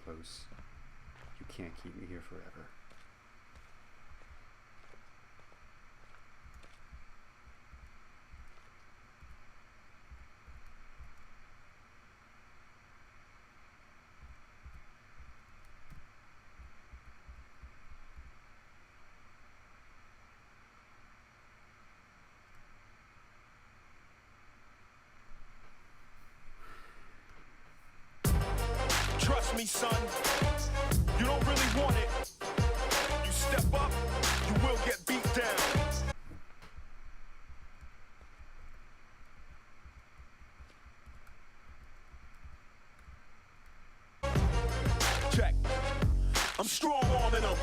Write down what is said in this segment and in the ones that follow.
close. You can't keep me here forever. Trust me, son, you don't really want it. You step up, you will get beat down. Check. I'm strong-arming them.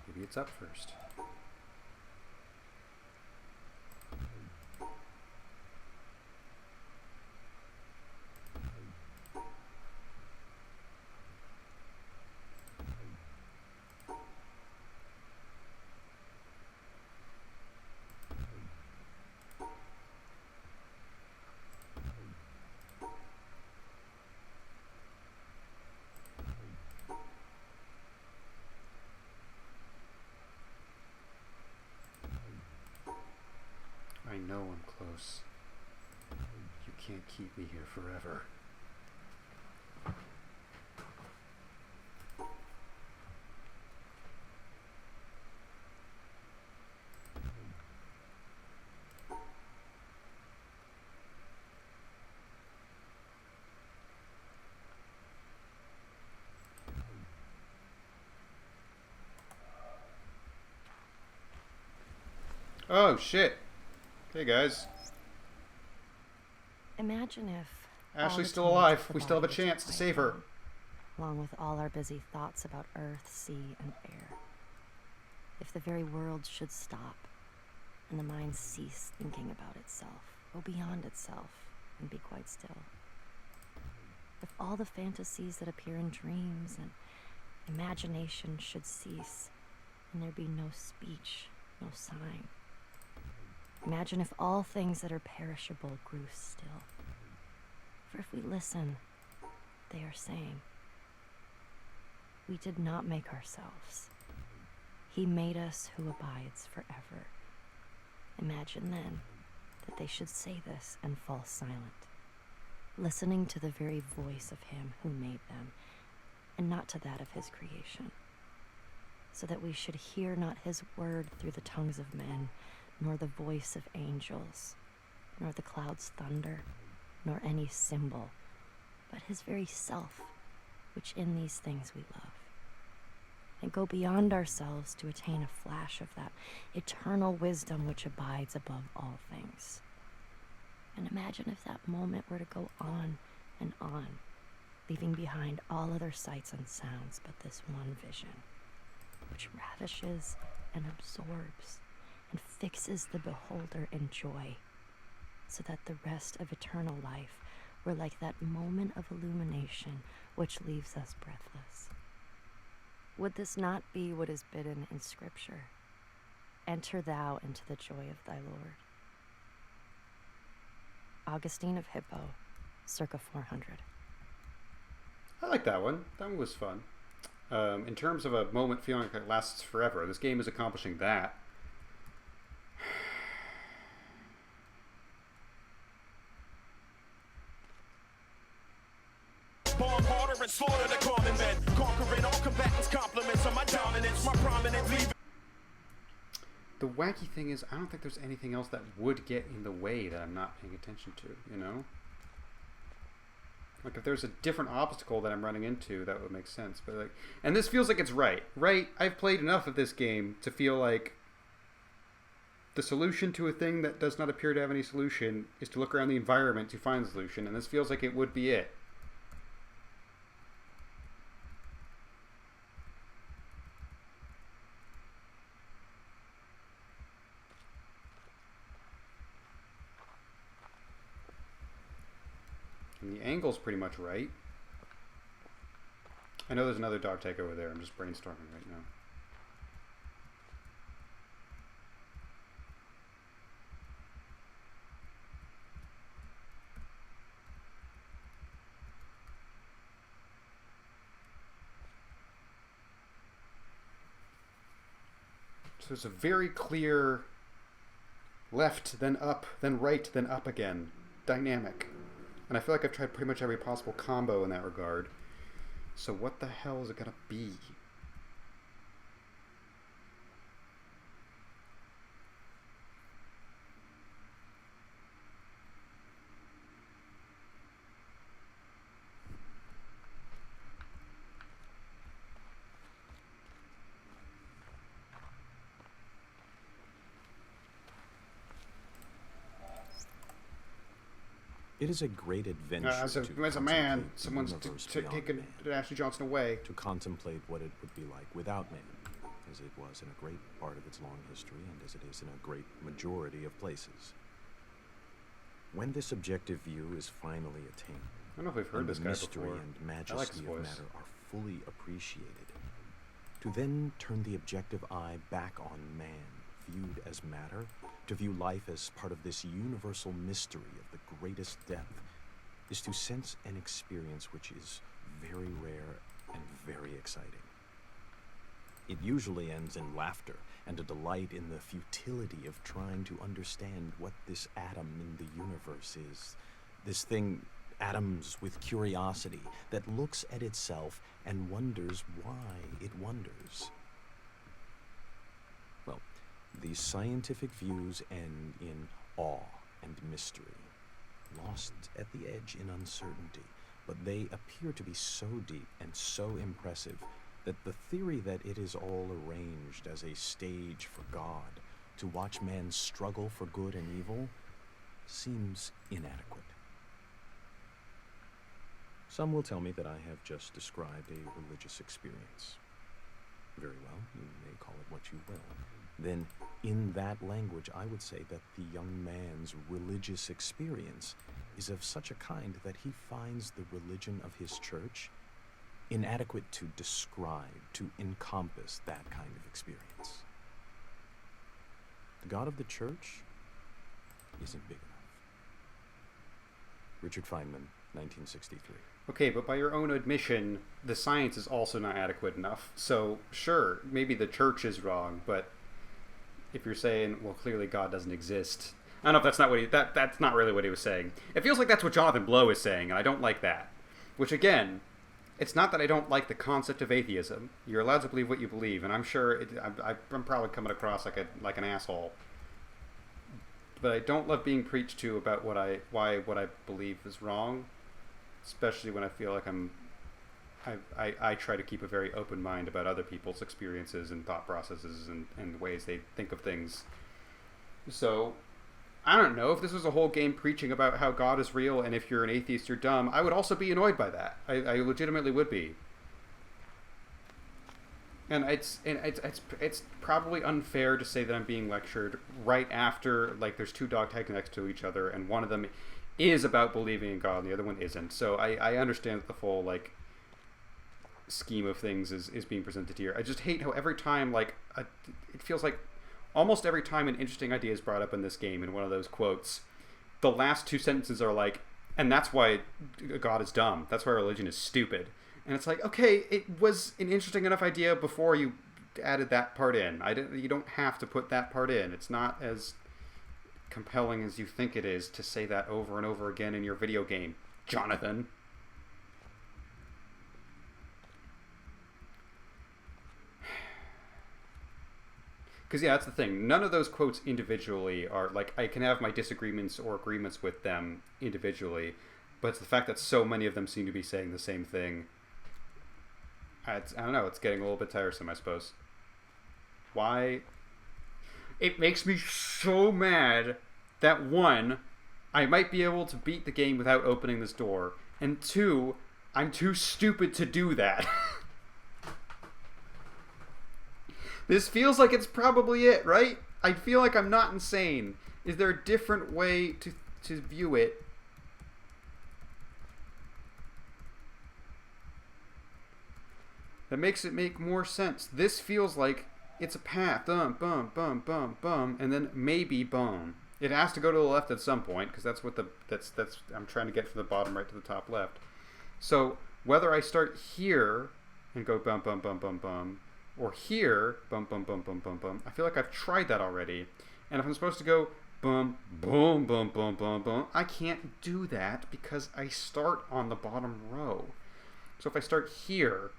Maybe it's up first. I know I'm close. You can't keep me here forever. Oh shit! Hey guys. Imagine if Ashley's still alive. We still have a chance to save her. Along with all our busy thoughts about earth, sea, and air. If the very world should stop, and the mind cease thinking about itself, go beyond itself, and be quite still. If all the fantasies that appear in dreams and imagination should cease, and there be no speech, no sign. Imagine if all things that are perishable grew still. For if we listen, they are saying, we did not make ourselves. He made us who abides forever. Imagine then that they should say this and fall silent, listening to the very voice of him who made them, and not to that of his creation, so that we should hear not his word through the tongues of men, nor the voice of angels, nor the clouds' thunder, nor any symbol, but his very self, which in these things we love, and go beyond ourselves to attain a flash of that eternal wisdom which abides above all things. And imagine if that moment were to go on and on, leaving behind all other sights and sounds but this one vision, which ravishes and absorbs and fixes the beholder in joy, so that the rest of eternal life were like that moment of illumination which leaves us breathless. Would this not be what is bidden in Scripture? Enter thou into the joy of thy Lord. Augustine of Hippo, circa 400. I like that one. That one was fun. In terms of a moment feeling like it lasts forever, this game is accomplishing that. Bomb harder and slaughter the common men. Conquering all combatants, compliments on my dominance, my prominent leave. The wacky thing is, I don't think there's anything else that would get in the way that I'm not paying attention to, you know? Like, if there's a different obstacle that I'm running into, that would make sense. But, like, and this feels like it's right. Right? I've played enough of this game to feel like the solution to a thing that does not appear to have any solution is to look around the environment to find the solution, and this feels like it would be it. And the angle's pretty much right. I know there's another dog tag over there. I'm just brainstorming right now. there's a very clear left, then up, then right, then up again dynamic. And I feel like I've tried pretty much every possible combo in that regard. So what the hell is it gonna be? It is a great adventure As a man, someone's taken Ashley Johnson away. To contemplate what it would be like without man, as it was in a great part of its long history and as it is in a great majority of places. When this objective view is finally attained, I don't know if we've heard this the guy mystery before. and majesty I like of matter are fully appreciated, to then turn the objective eye back on man, viewed as matter, to view life as part of this universal mystery of the greatest depth, is to sense an experience which is very rare and very exciting. It usually ends in laughter and a delight in the futility of trying to understand what this atom in the universe is. This thing, atoms with curiosity, that looks at itself and wonders why it wonders. Well, these scientific views end in awe and mystery, lost at the edge in uncertainty, but they appear to be so deep and so impressive that the theory that it is all arranged as a stage for God to watch man struggle for good and evil seems inadequate. Some will tell me that I have just described a religious experience. Very well, you may call it what you will. Then, in that language, I would say that the young man's religious experience is of such a kind that he finds the religion of his church inadequate to describe, to encompass that kind of experience. The God of the church isn't big enough. Richard Feynman, 1963. Okay, but by your own admission, the science is also not adequate enough. So, sure, maybe the church is wrong, but if you're saying, well, clearly God doesn't exist, I don't know if that's not what that's not really what he was saying. It feels like that's what Jonathan Blow is saying, and I don't like that. Which, again, it's not that I don't like the concept of atheism. You're allowed to believe what you believe, and I'm sure I'm probably coming across like an asshole. But I don't love being preached to about what I believe is wrong, especially when I feel like I try to keep a very open mind about other people's experiences and thought processes and the ways they think of things. So, I don't know, if this was a whole game preaching about how God is real and if you're an atheist you're dumb, I would also be annoyed by that. I legitimately would be. And it's probably unfair to say that I'm being lectured right after, like, there's two dog tags next to each other and one of them is about believing in God and the other one isn't. So I understand that the full, like, scheme of things is being presented here. I just hate how every time, like, it feels like almost every time an interesting idea is brought up in this game in one of those quotes, the last two sentences are like, and that's why God is dumb. That's why religion is stupid. And it's like, okay, it was an interesting enough idea before you added that part in. You don't have to put that part in. It's not as compelling as you think it is to say that over and over again in your video game, Jonathan. Because, yeah, that's the thing. None of those quotes individually are, like, I can have my disagreements or agreements with them individually, but it's the fact that so many of them seem to be saying the same thing. I don't know, it's getting a little bit tiresome, I suppose. Why? It makes me so mad that, one, I might be able to beat the game without opening this door, and two, I'm too stupid to do that. This feels like it's probably it, right? I feel like I'm not insane. Is there a different way to view it? That makes it make more sense. This feels like it's a path. Bum, bum, bum, bum, bum, and then maybe bum. It has to go to the left at some point, because that's what that's I'm trying to get from the bottom right to the top left. So whether I start here and go bum, bum, bum, bum, bum, or here, bum, bum, bum, bum, bum, bum. I feel like I've tried that already. And if I'm supposed to go boom, boom, boom, boom, boom, boom, I can't do that because I start on the bottom row. So if I start here,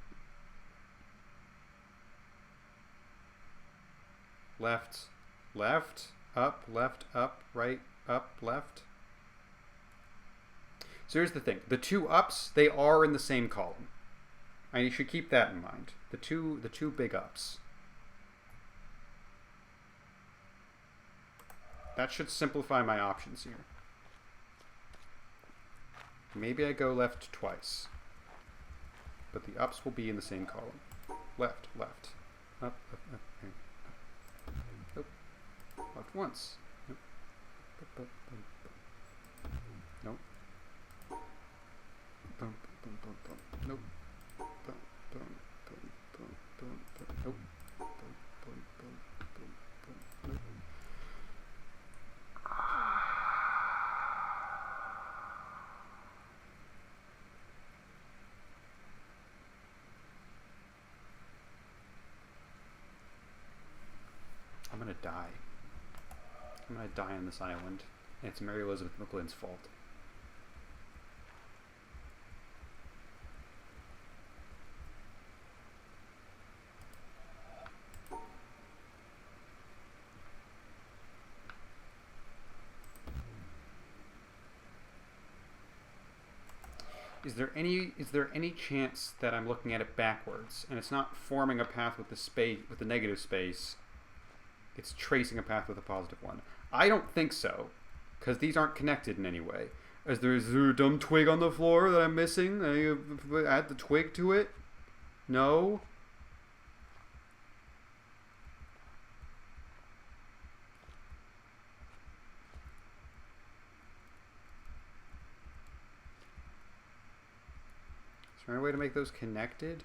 left, left, up, right, up, left. So here's the thing. The two ups, they are in the same column. And you should keep that in mind. The two big ups. That should simplify my options here. Maybe I go left twice. But the ups will be in the same column. Left, left. Up, up, up, okay. Up. Left once. Nope. Nope. Nope. Nope. Nope. I'm gonna die. I'm gonna die on this island. And it's Mary Elizabeth McGlynn's fault. Is there any chance that I'm looking at it backwards and it's not forming a path with the space, with the negative space? It's tracing a path with a positive one. I don't think so, because these aren't connected in any way. Is there a dumb twig on the floor that I'm missing? I add the twig to it? No. Is there any way to make those connected?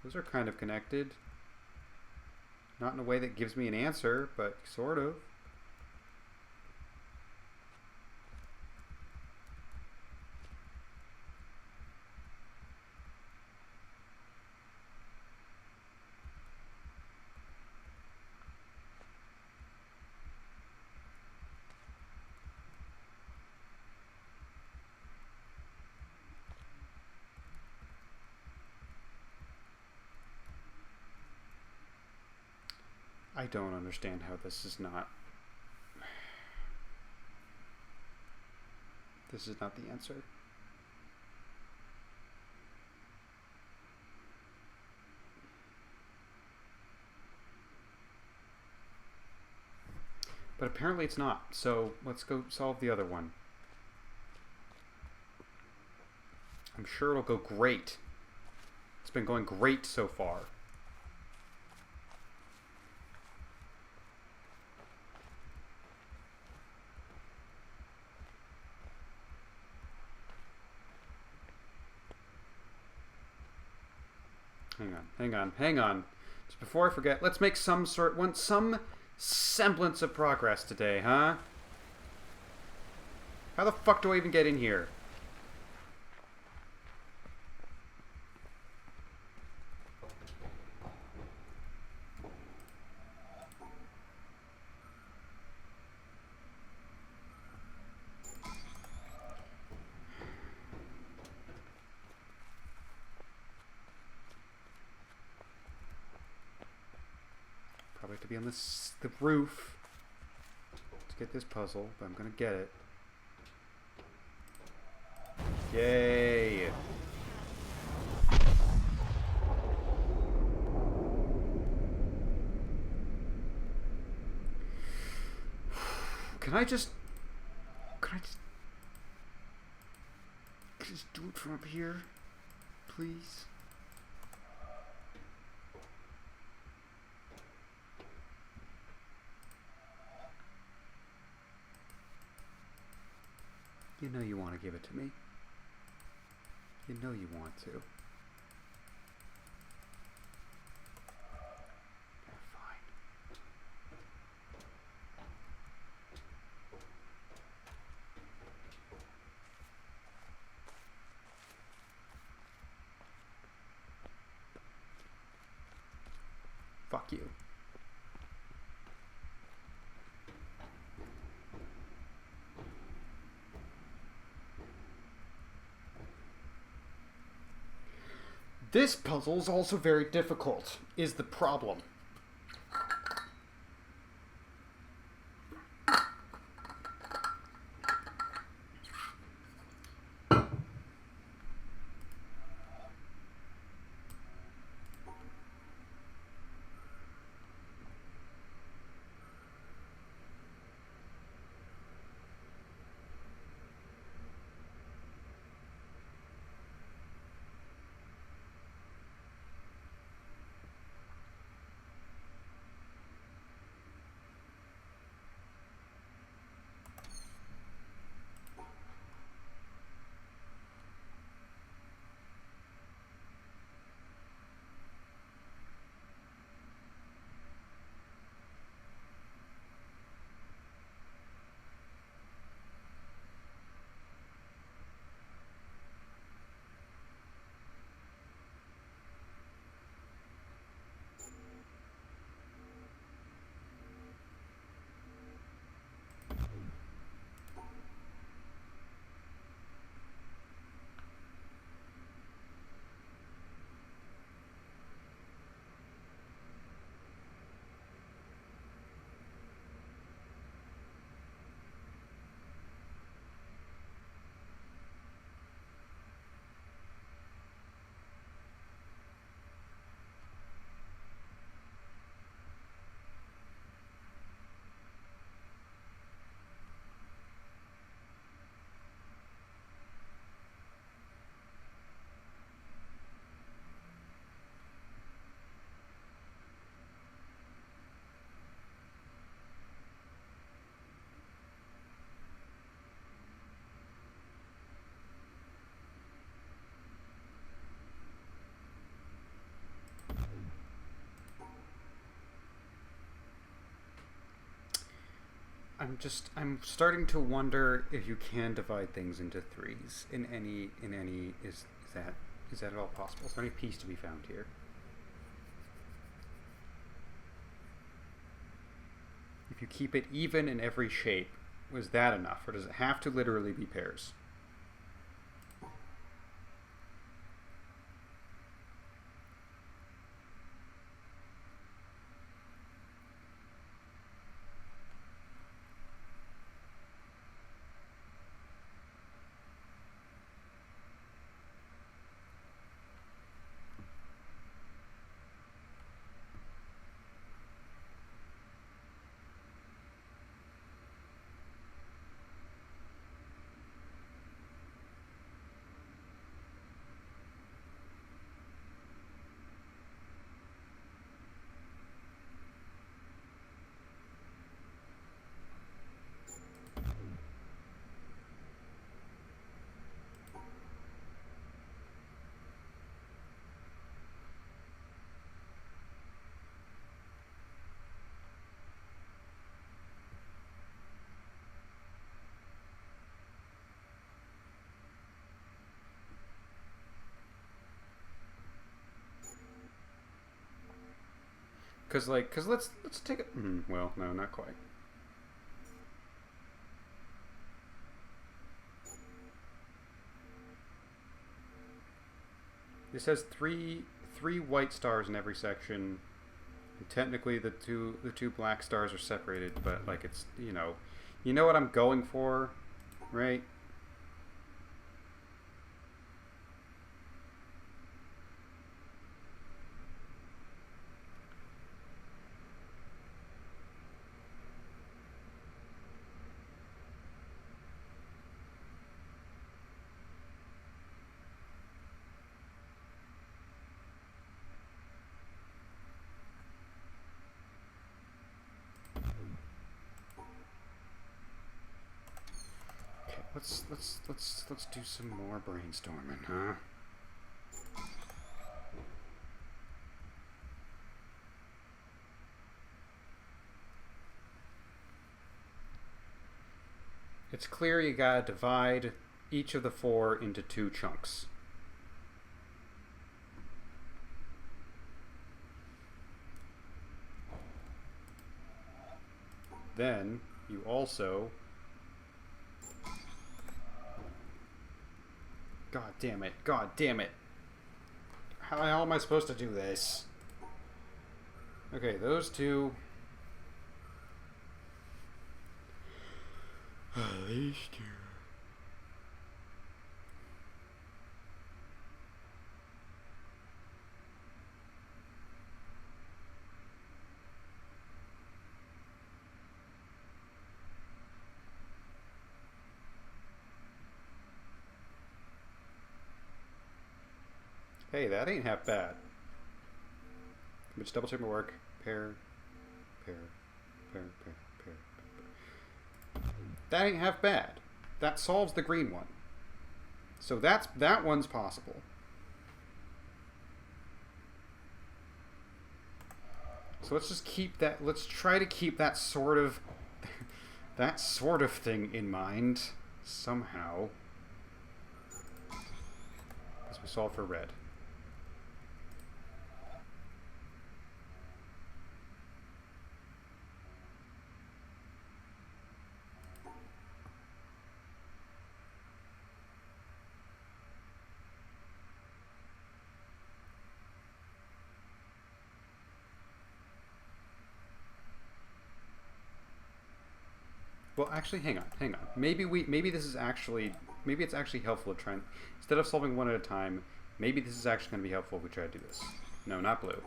Those are kind of connected. Not in a way that gives me an answer, but sort of. I don't understand how this is not... This is not the answer. But apparently it's not, so let's go solve the other one. I'm sure it'll go great. It's been going great so far. Hang on. Just before I forget, let's make some semblance of progress today, huh? How the fuck do I even get in here? To be on the roof to get this puzzle, but I'm gonna get it. Yay! Can I just do it from up here, please? You know you want to give it to me. You know you want to. Yeah, fine. Fuck you. This puzzle's also very difficult, is the problem. I'm starting to wonder if you can divide things into threes in any is that at all possible? Is there any peace to be found here? If you keep it even in every shape, was that enough, or does it have to literally be pairs? Cause let's take it. Well, no, not quite. This has three white stars in every section. And technically, the two black stars are separated, but like it's you know what I'm going for, right? Let's do some more brainstorming, huh? It's clear you gotta divide each of the four into two chunks. then you also... God damn it. God damn it. How the hell am I supposed to do this? Okay, those two... These two... Hey, that ain't half bad. Let me just double check my work. Pair. That ain't half bad. That solves the green one. So that one's possible. So let's just keep that. Let's try to keep that sort of thing in mind somehow. As we solve for red. Well, actually, hang on. Maybe it's actually helpful to try and, instead of solving one at a time, maybe this is actually going to be helpful if we try to do this. No, not blue.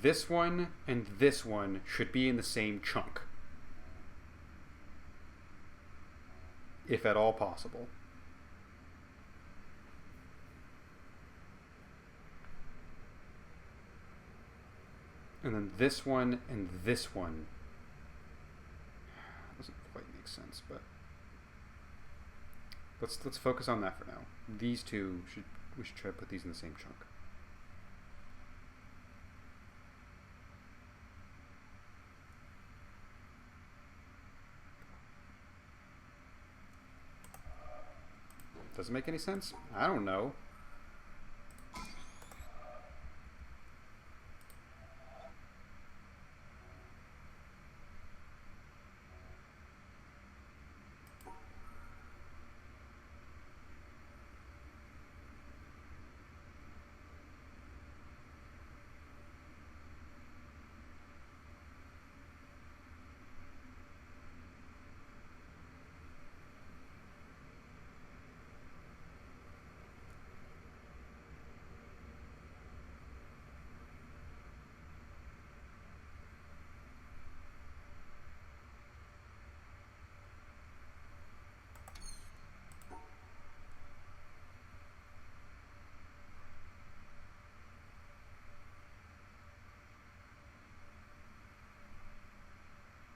This one and this one should be in the same chunk. If at all possible. And then this one and this one. Doesn't quite make sense, but let's focus on that for now. These two we should try to put these in the same chunk. Does it make any sense? I don't know.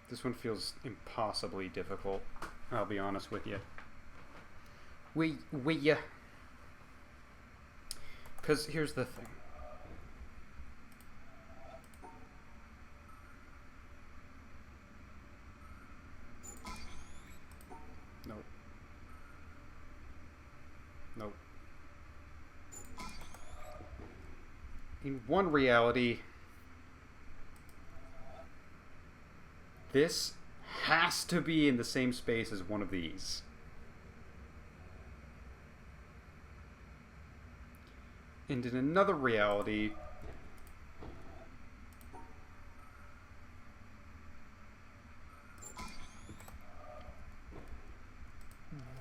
This one feels impossibly difficult, I'll be honest with you. Because here's the thing. Nope. Nope. In one reality, this has to be in the same space as one of these. And in another reality,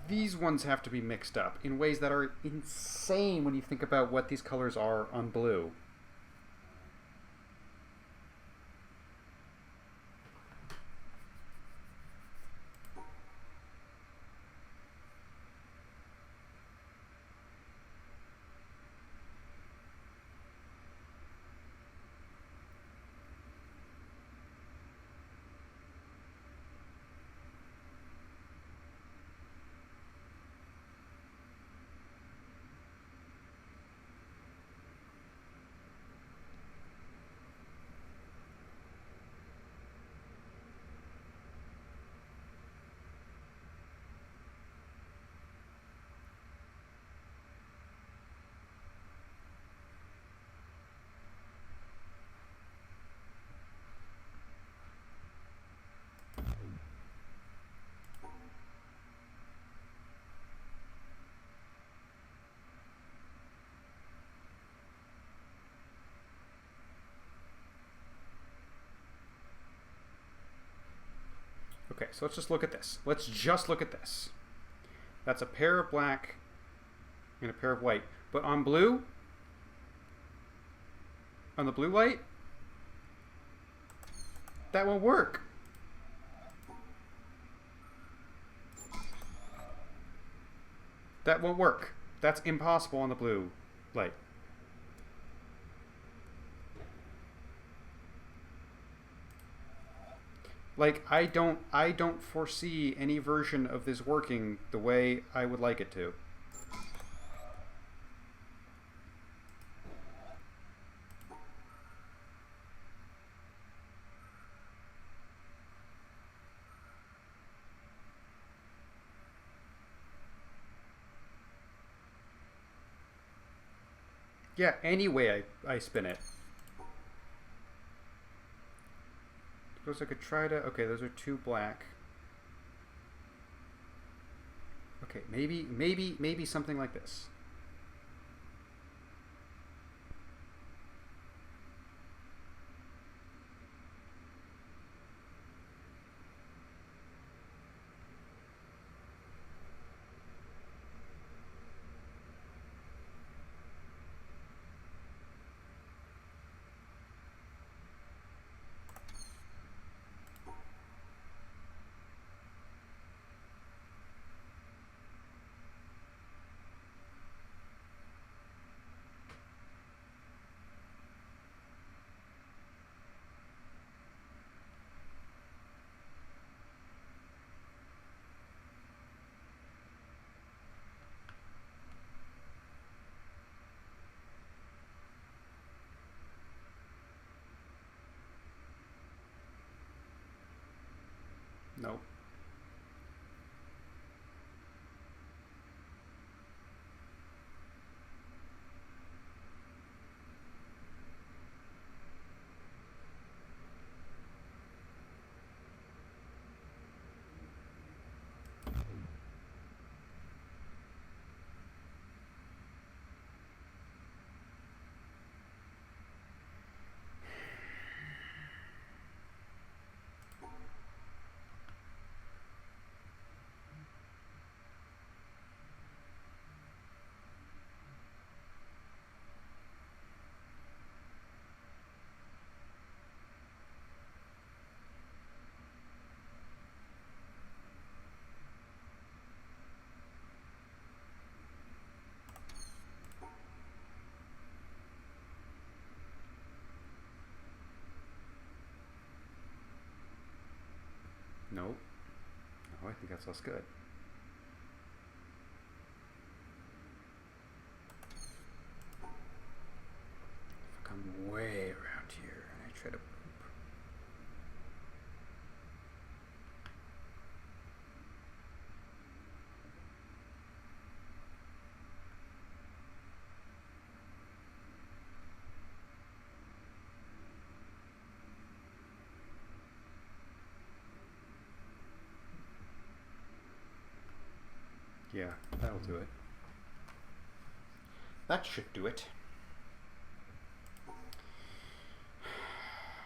these ones have to be mixed up in ways that are insane when you think about what these colors are on blue. so let's just look at this. Let's just look at this. That's a pair of black and a pair of white. But on blue, on the blue light, that won't work. That won't work. That's impossible on the blue light. Like, I don't foresee any version of this working the way I would like it to. Yeah, any way I spin it. Suppose I could try to... Okay, those are two black. Okay, maybe something like this. Nope. Nope. Oh, I think that's less good. If I come way around here and I try to poop. Yeah, that'll do it. That should do it.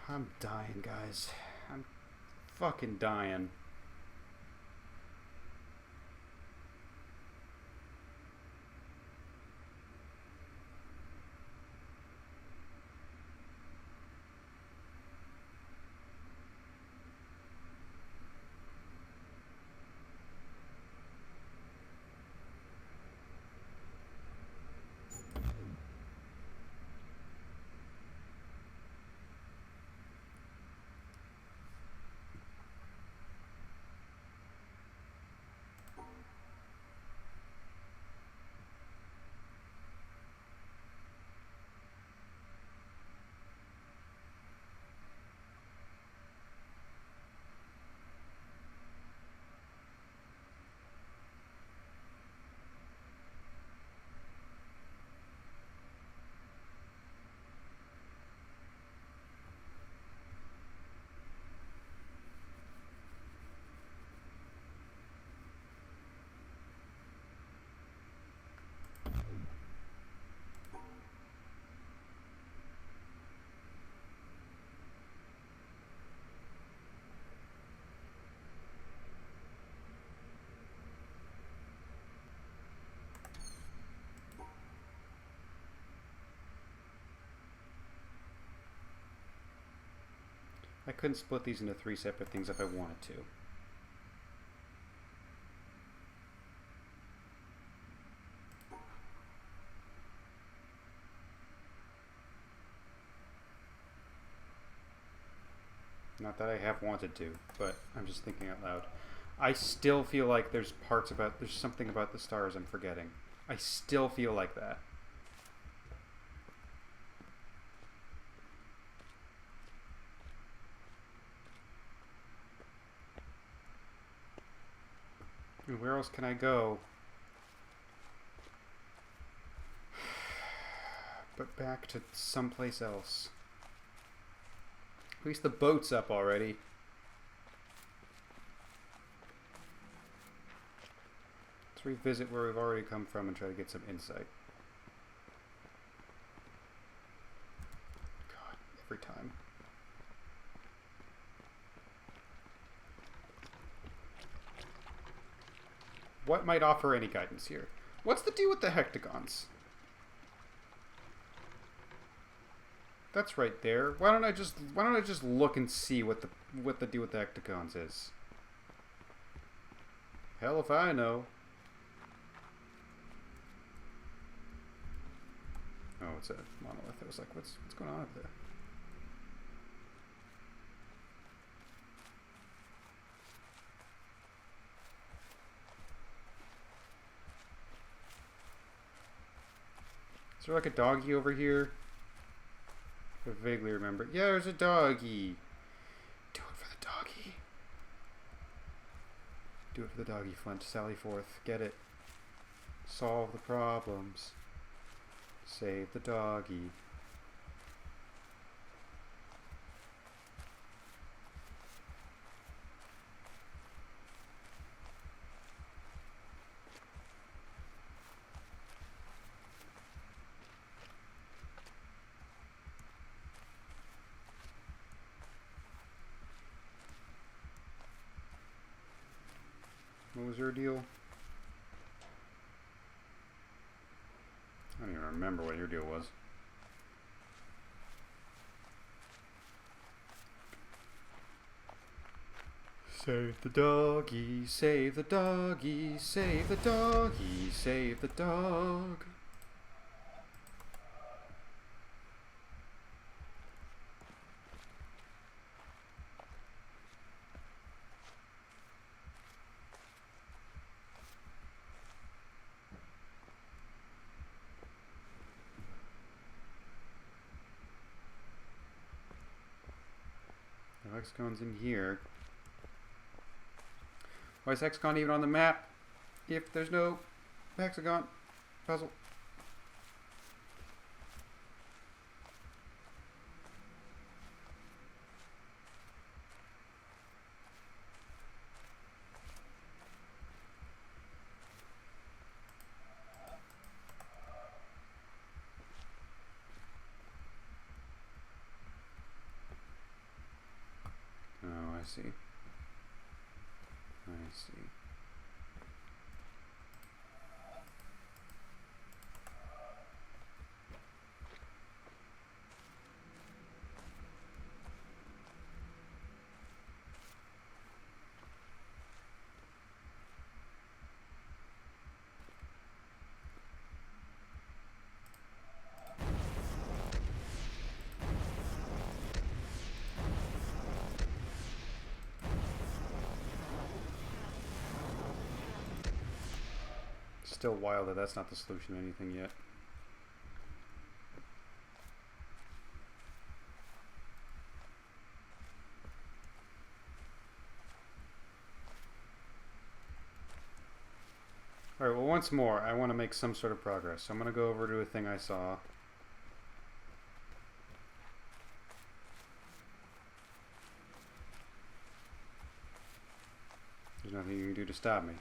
I'm dying, guys. I'm fucking dying. I couldn't split these into 3 separate things if I wanted to. Not that I have wanted to, but I'm just thinking out loud. I still feel like there's something about the stars I'm forgetting. I still feel like that. And where else can I go? But back to someplace else. At least the boat's up already. Let's revisit where we've already come from and try to get some insight. God, every time. What might offer any guidance here? What's the deal with the hectagons? That's right there. Why don't I just look and see what the deal with the hectagons is? Hell if I know. Oh, it's a monolith. I was like, what's going on up there? Is there like a doggy over here? I vaguely remember. Yeah, there's a doggy. Do it for the doggy. Do it for the doggy, Flint. Sally forth. Get it. Solve the problems. Save the doggy. What was your deal? I don't even remember what your deal was. Save the doggy, save the doggy, save the doggy, save the dog. Hexagon's in here. Why is hexagon even on the map if there's no hexagon puzzle? I see. I see. Still wild that that's not the solution to anything yet. Alright, well once more, I want to make some sort of progress. So I'm going to go over to a thing I saw. There's nothing you can do to stop me.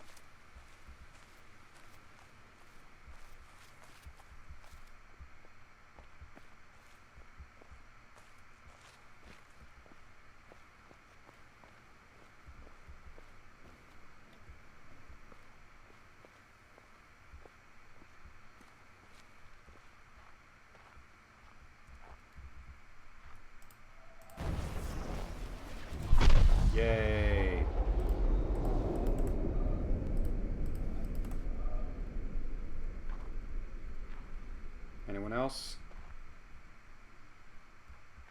Yay. Anyone else?